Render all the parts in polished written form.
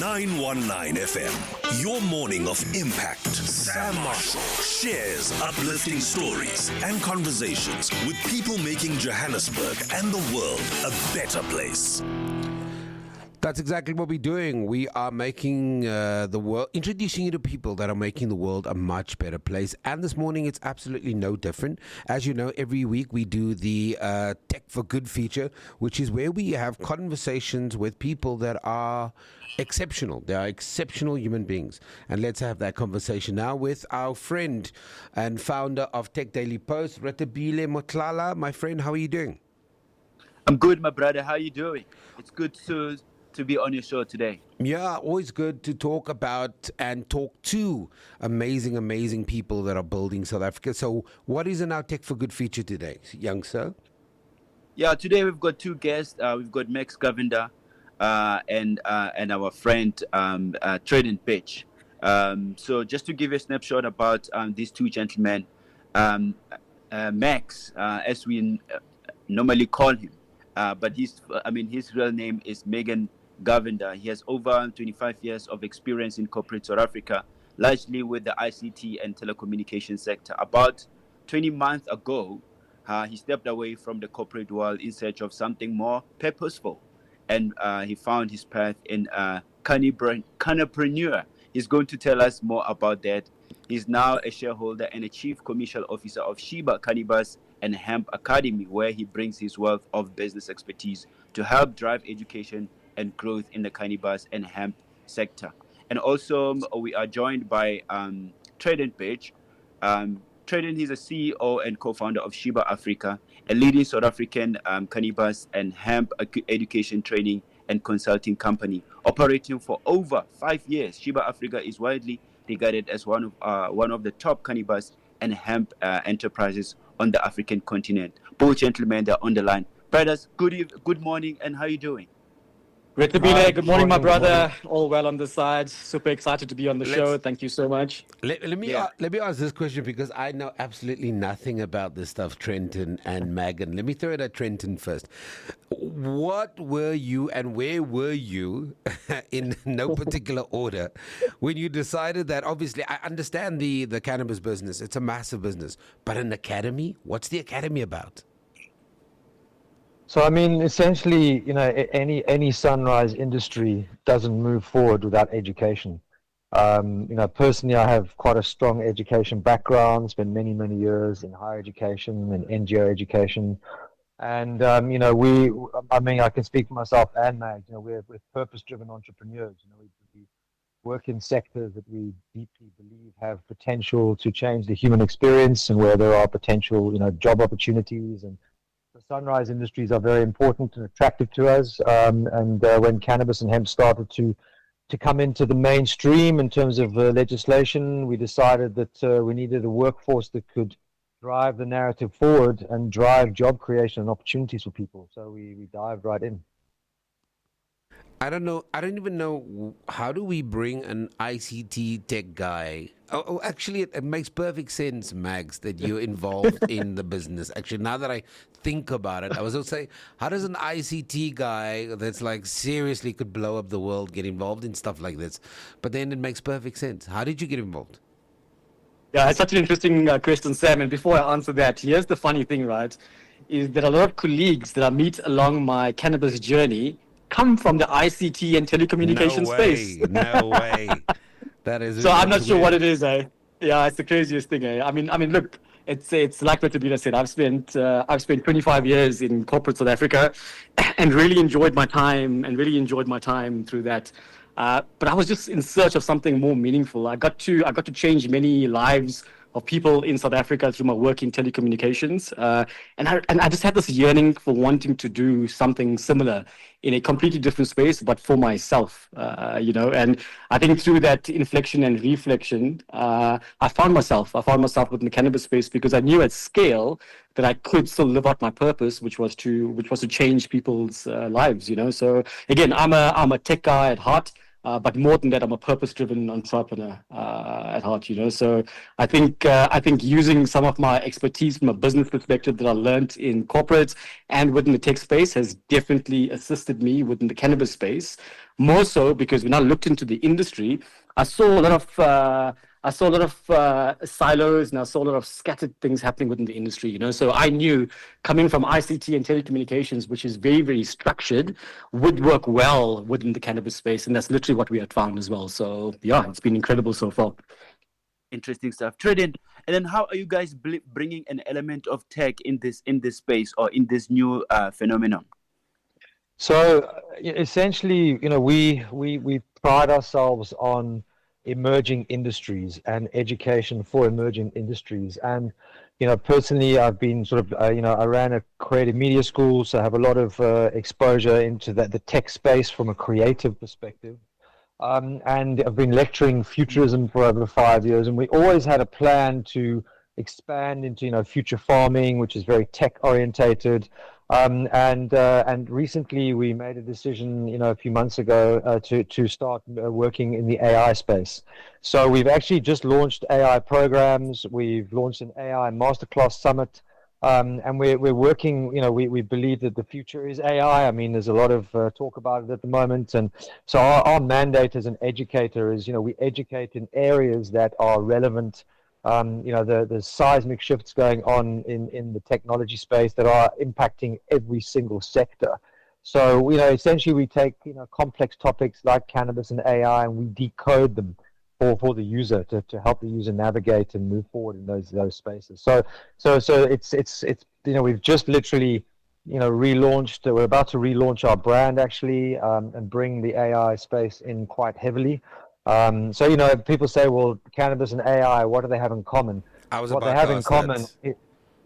919 FM, your morning of impact. Samm shares uplifting stories and conversations with people making Johannesburg and the world a better place. That's exactly what we're doing. We are making the world, introducing you to people that are making the world a much better place. And this morning, it's absolutely no different. As you know, every week we do the Tech for Good feature, which is where we have conversations with people that are exceptional. They are exceptional human beings. And let's have that conversation now with our friend and founder of TechDailyPost, Rethabile Mohlala. My friend, how are you doing? I'm good, my brother. How are you doing? It's good to be on your show today. Yeah, always good to talk about and talk to amazing people that are building South Africa. So what is in our Tech for Good feature today, young sir? Yeah, today we've got two guests. We've got Max Govender and our friend Trenton Birch. So just to give you a snapshot about these two gentlemen, Max, as we normally call him, but his real name is Magan. Govender. He has over 25 years of experience in corporate South Africa, largely with the ICT and telecommunication sector. About 20 months ago, he stepped away from the corporate world in search of something more purposeful, and he found his path in cannapreneur. He's going to tell us more about that. He's now a shareholder and a chief commercial officer of Cheeba, Cannabis and Hemp Academy, where he brings his wealth of business expertise to help drive education and growth in the cannabis and hemp sector. And also we are joined by Trenton Birch. Trenton is a CEO and co-founder of Cheeba Africa, a leading South African cannabis and hemp education training and consulting company operating for over 5 years. Cheeba Africa is widely regarded as one of the top cannabis and hemp enterprises on the African continent. Both gentlemen, they're on the line. Brothers, good morning, and how are you doing? Rethabile, good morning, my brother. All well on this side. Super excited to be on the show. Thank you so much. Let me ask this question because I know absolutely nothing about this stuff, Trenton and Magan. Let me throw it at Trenton first. What were you and where were you, in no particular order, when you decided that, obviously, I understand the cannabis business. It's a massive business. But an academy? What's the academy about? So, I mean, essentially, any sunrise industry doesn't move forward without education. Personally, I have quite a strong education background, spent many years in higher education and NGO education. And, I can speak for myself and Mag, we're purpose-driven entrepreneurs. We work in sectors that we deeply believe have potential to change the human experience and where there are potential, job opportunities, and the sunrise industries are very important and attractive to us. When cannabis and hemp started to come into the mainstream in terms of legislation, we decided that we needed a workforce that could drive the narrative forward and drive job creation and opportunities for people. So we dived right in. I don't even know, how do we bring an ICT tech guy? Actually, it makes perfect sense, Max, that you're involved in the business. Actually, now that I think about it, I was going to say, how does an ICT guy that's like seriously could blow up the world get involved in stuff like this? But then it makes perfect sense. How did you get involved? Yeah, it's such an interesting question, Sam. And before I answer that, here's the funny thing, right, is that a lot of colleagues that I meet along my cannabis journey come from the ICT and telecommunication space. No way. That is. So I'm not sure what it is. Yeah, it's the craziest thing. I mean, look, it's like what Tabina said. I've spent 25 years in corporate South Africa, and really enjoyed my time through that. But I was just in search of something more meaningful. I got to change many lives of people in South Africa through my work in telecommunications. And I just had this yearning for wanting to do something similar in a completely different space, but for myself, and I think through that inflection and reflection, I found myself within the cannabis space because I knew at scale that I could still live out my purpose, which was to change people's lives, So again, I'm a tech guy at heart. But more than that, I'm a purpose-driven entrepreneur at heart, So I think using some of my expertise from a business perspective that I learned in corporate and within the tech space has definitely assisted me within the cannabis space. More so because when I looked into the industry, I saw a lot of silos, and I saw a lot of scattered things happening within the industry. So I knew coming from ICT and telecommunications, which is very, very structured, would work well within the cannabis space, and that's literally what we had found as well. So yeah, it's been incredible so far. Interesting stuff. Trenton, and then how are you guys bringing an element of tech in this space or in this new phenomenon? So essentially, we pride ourselves on emerging industries and education for emerging industries. And personally, I've been I ran a creative media school, so I have a lot of exposure into the tech space from a creative perspective. And I've been lecturing futurism for over 5 years, and we always had a plan to expand into future farming, which is very tech orientated. And recently we made a decision, a few months ago, to start working in the AI space. So we've actually just launched AI programs. We've launched an AI masterclass summit, and we're working. We believe that the future is AI. I mean, there's a lot of talk about it at the moment, and so our mandate as an educator is, we educate in areas that are relevant. The seismic shifts going on in the technology space that are impacting every single sector. So, essentially we take, complex topics like cannabis and AI, and we decode them for the user to help the user navigate and move forward in those spaces. So it's we've just literally, relaunched. We're about to relaunch our brand actually, and bring the AI space in quite heavily. So people say, well, cannabis and AI, what do they have in common? What they have in common,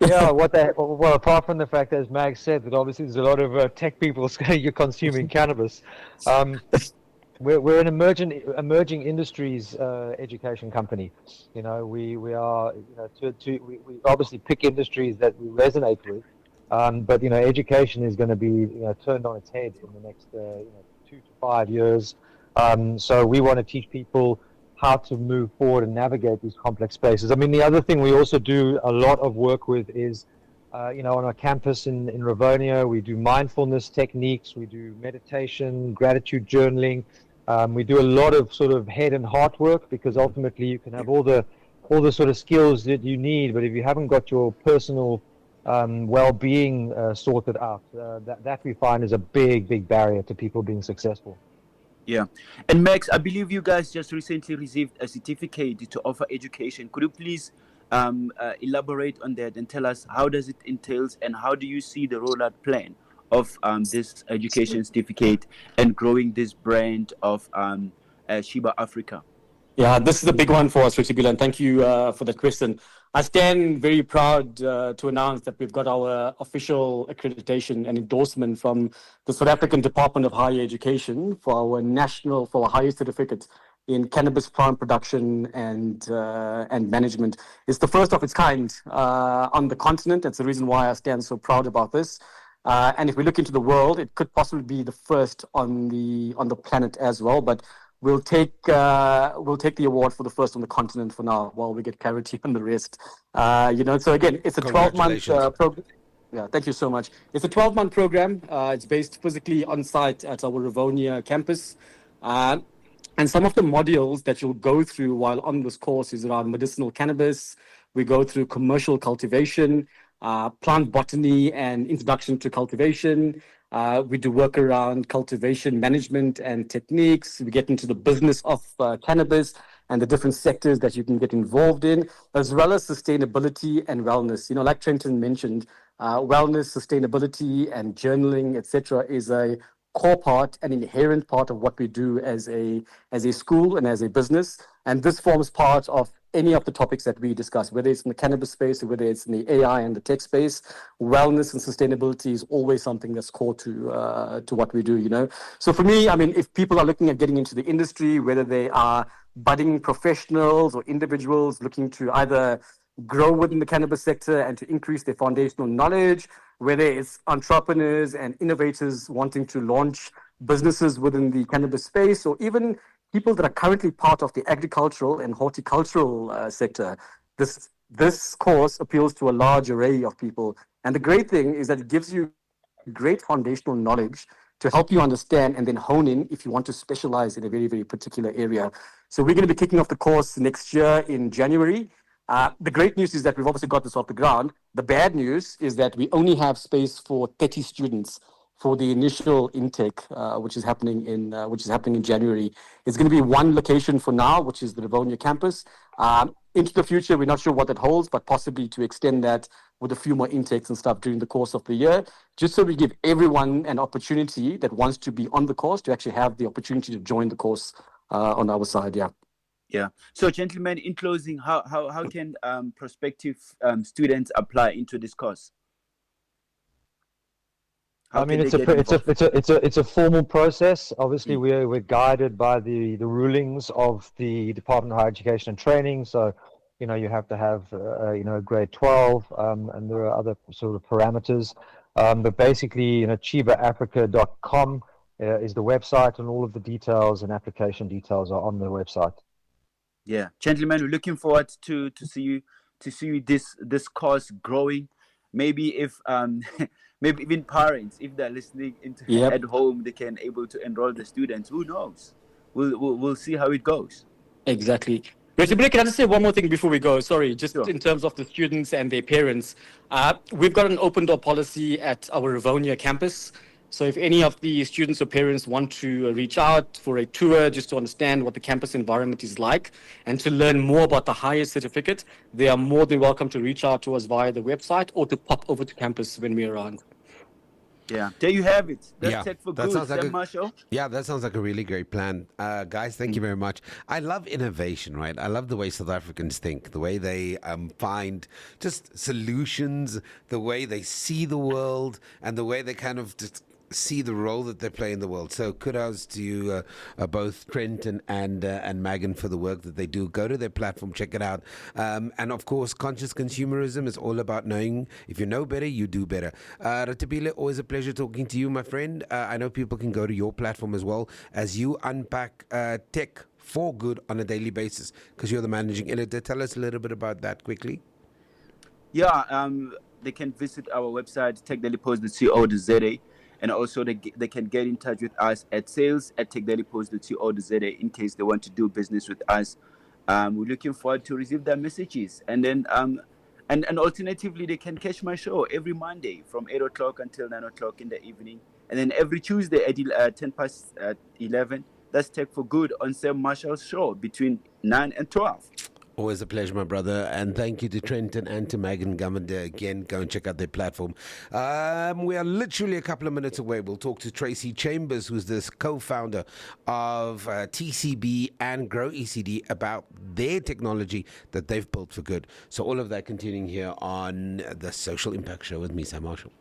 apart from the fact, as Mag said, that obviously there's a lot of tech people you're consuming cannabis. We're an emerging industries education company. We are we obviously pick industries that we resonate with, but education is going to be turned on its head in the next 2 to 5 years. So we want to teach people how to move forward and navigate these complex spaces. I mean, the other thing we also do a lot of work with is, on our campus in Rivonia, we do mindfulness techniques, we do meditation, gratitude journaling. We do a lot of sort of head and heart work, because ultimately you can have all the sort of skills that you need, but if you haven't got your personal well-being sorted out, that we find is a big barrier to people being successful. Yeah. And Max, I believe you guys just recently received a certificate to offer education. Could you please elaborate on that and tell us how does it entails, and how do you see the rollout plan of this education certificate and growing this brand of Cheeba Africa? Yeah, this is a big one for us, Rethabile, and thank you for that question. I stand very proud to announce that we've got our official accreditation and endorsement from the South African Department of Higher Education for our highest certificate in cannabis plant production and management. It's the first of its kind on the continent. That's the reason why I stand so proud about this. And if we look into the world, it could possibly be the first on the planet as well. But we'll take the award for the first on the continent for now, while we get clarity on the rest. So again, it's a 12-month program. Yeah, thank you so much. It's a 12-month program. It's based physically on site at our Rivonia campus. And some of the modules that you'll go through while on this course is around medicinal cannabis. We go through commercial cultivation, plant botany and introduction to cultivation. We do work around cultivation management and techniques. We get into the business of cannabis and the different sectors that you can get involved in, as well as sustainability and wellness. Like Trenton mentioned, wellness, sustainability, and journaling, etc., is a core part, an inherent part of what we do as a school and as a business. And this forms part of any of the topics that we discuss, whether it's in the cannabis space or whether it's in the AI and the tech space. Wellness and sustainability is always something that's core to what we do, So for me, I mean, if people are looking at getting into the industry, whether they are budding professionals or individuals looking to either grow within the cannabis sector and to increase their foundational knowledge, whether it's entrepreneurs and innovators wanting to launch businesses within the cannabis space, or even people that are currently part of the agricultural and horticultural sector. This course appeals to a large array of people. And the great thing is that it gives you great foundational knowledge to help you understand and then hone in if you want to specialize in a very, very particular area. So we're going to be kicking off the course next year in January. The great news is that we've obviously got this off the ground. The bad news is that we only have space for 30 students for the initial intake, which is happening in January. It's going to be one location for now, which is the Rivonia campus. Into the future, we're not sure what that holds, but possibly to extend that with a few more intakes and stuff during the course of the year, just so we give everyone an opportunity that wants to be on the course to actually have the opportunity to join the course on our side. Yeah. Yeah. So, gentlemen, in closing, how can prospective students apply into this course? I mean, it's a formal process. Obviously, we're guided by the rulings of the Department of Higher Education and Training. So, you have to have grade 12, and there are other sort of parameters. But basically, CheebaAfrica.com is the website, and all of the details and application details are on the website. Yeah, gentlemen, we're looking forward to see you this course growing. Maybe if maybe even parents, if they're listening at home, they can able to enroll the students. Who knows? We'll see how it goes. Exactly. Rethabile, can I just say one more thing before we go? Sorry, just in terms of the students and their parents. We've got an open door policy at our Rivonia campus. So if any of the students or parents want to reach out for a tour just to understand what the campus environment is like and to learn more about the highest certificate, they are more than welcome to reach out to us via the website or to pop over to campus when we're around. Yeah, there you have it. That's Tech for Good, Samm Marshall. Yeah, that sounds like a really great plan. Guys, thank you very much. I love innovation, right? I love the way South Africans think, the way they find just solutions, the way they see the world, and the way they kind of just see the role that they play in the world. So kudos to you, both Trenton and Magan, for the work that they do. Go to their platform, check it out. And of course, conscious consumerism is all about knowing if you know better, you do better. Rethabile, always a pleasure talking to you, my friend. I know people can go to your platform as well as you unpack tech for good on a daily basis, because you're the managing editor. Tell us a little bit about that quickly. Yeah, they can visit our website, techdailypost.co.za. And also they can get in touch with us at sales@techdailypost.co.za in case they want to do business with us. We're looking forward to receive their messages. And then and alternatively, they can catch my show every Monday from 8 o'clock until 9 o'clock in the evening. And then every Tuesday at 10 past 11, that's Tech for Good on Sam Marshall's show between 9 and 12. Always a pleasure, my brother. And thank you to Trenton and to Magan Govender. Again, go and check out their platform. We are literally a couple of minutes away. We'll talk to Tracy Chambers, who's this co-founder of TCB and Grow ECD, about their technology that they've built for good. So all of that continuing here on the Social Impact Show with me, Sam Marshall.